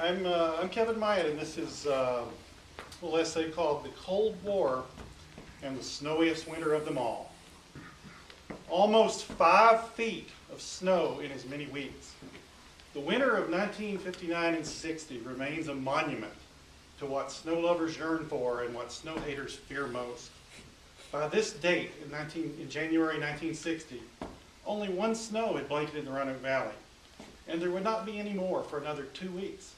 I'm Kevin Myatt, and this is a little essay called The Cold War and the Snowiest Winter of Them All. Almost 5 feet of snow in as many weeks. The winter of 1959 and 60 remains a monument to what snow lovers yearn for and what snow haters fear most. By this date, in January 1960, only one snow had blanketed the Roanoke Valley, and there would not be any more for another 2 weeks.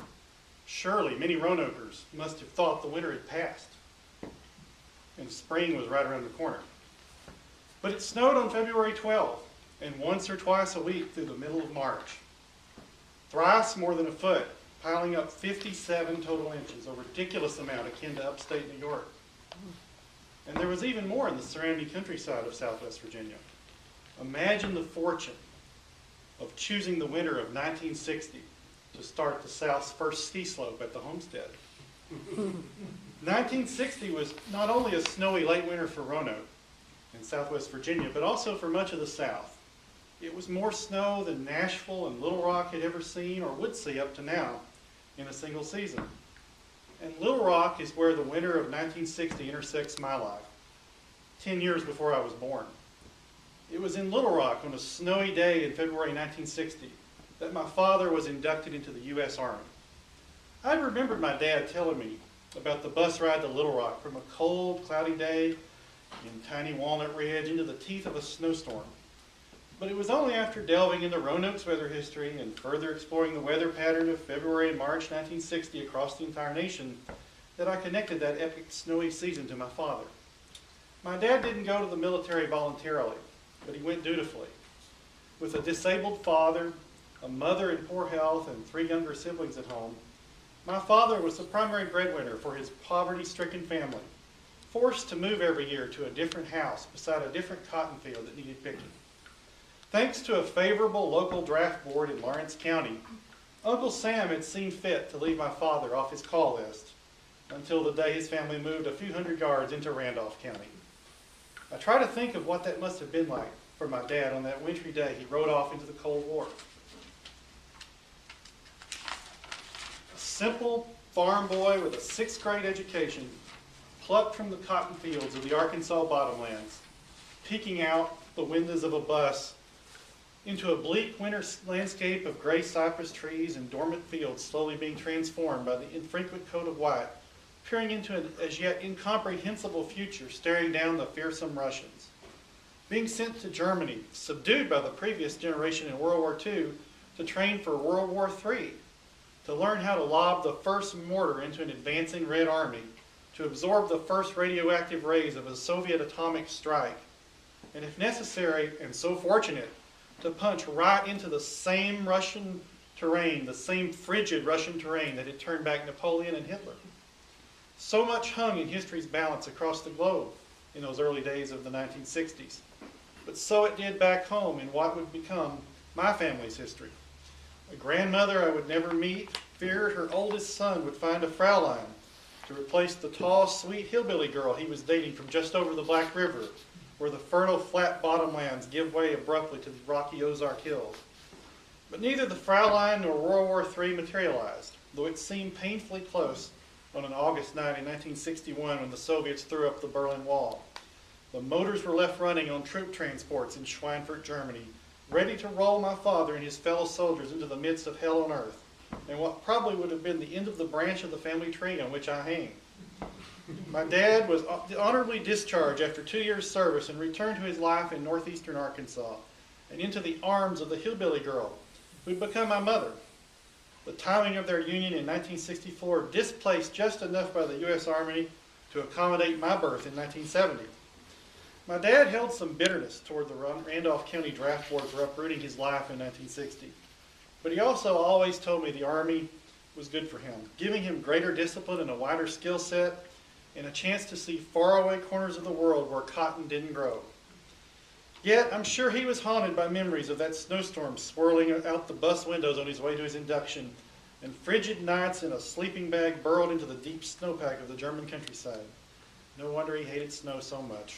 Surely many Roanokers must have thought the winter had passed, and spring was right around the corner. But it snowed on February 12th, and once or twice a week through the middle of March. Thrice more than a foot, piling up 57 total inches, a ridiculous amount akin to upstate New York. And there was even more in the surrounding countryside of Southwest Virginia. Imagine the fortune of choosing the winter of 1960 to start the South's first ski slope at the homestead. 1960 was not only a snowy late winter for Roanoke in Southwest Virginia, but also for much of the South. It was more snow than Nashville and Little Rock had ever seen or would see up to now in a single season. And Little Rock is where the winter of 1960 intersects my life, 10 years before I was born. It was in Little Rock on a snowy day in February 1960 that my father was inducted into the U.S. Army. I remembered my dad telling me about the bus ride to Little Rock from a cold, cloudy day in tiny Walnut Ridge into the teeth of a snowstorm. But it was only after delving into Roanoke's weather history and further exploring the weather pattern of February and March 1960 across the entire nation that I connected that epic snowy season to my father. My dad didn't go to the military voluntarily, but he went dutifully. With a disabled father, a mother in poor health, and 3 younger siblings at home, my father was the primary breadwinner for his poverty-stricken family, forced to move every year to a different house beside a different cotton field that needed picking. Thanks to a favorable local draft board in Lawrence County, Uncle Sam had seen fit to leave my father off his call list until the day his family moved a few hundred yards into Randolph County. I try to think of what that must have been like for my dad on that wintry day he rode off into the Cold War. A simple farm boy with a 6th grade education, plucked from the cotton fields of the Arkansas bottomlands, peeking out the windows of a bus into a bleak winter landscape of gray cypress trees and dormant fields slowly being transformed by the infrequent coat of white, peering into an as yet incomprehensible future staring down the fearsome Russians. Being sent to Germany, subdued by the previous generation in World War II, to train for World War III, to learn how to lob the first mortar into an advancing Red Army, to absorb the first radioactive rays of a Soviet atomic strike, and if necessary, and so fortunate, to punch right into the same Russian terrain, the same frigid Russian terrain that had turned back Napoleon and Hitler. So much hung in history's balance across the globe in those early days of the 1960s. But so it did back home in what would become my family's history. A grandmother I would never meet feared her oldest son would find a Fraulein to replace the tall, sweet hillbilly girl he was dating from just over the Black River, where the fertile flat bottomlands give way abruptly to the rocky Ozark Hills. But neither the Fraulein nor World War III materialized, though it seemed painfully close on an August night in 1961 when the Soviets threw up the Berlin Wall. The motors were left running on troop transports in Schweinfurt, Germany, ready to roll my father and his fellow soldiers into the midst of hell on earth, and what probably would have been the end of the branch of the family tree on which I hang. My dad was honorably discharged after 2 years' service and returned to his life in northeastern Arkansas and into the arms of the hillbilly girl who'd become my mother. The timing of their union in 1964 displaced just enough by the U.S. Army to accommodate my birth in 1970. My dad held some bitterness toward the Randolph County Draft Board for uprooting his life in 1960. But he also always told me the Army was good for him, giving him greater discipline and a wider skill set, and a chance to see faraway corners of the world where cotton didn't grow. Yet, I'm sure he was haunted by memories of that snowstorm swirling out the bus windows on his way to his induction, and frigid nights in a sleeping bag burrowed into the deep snowpack of the German countryside. No wonder he hated snow so much.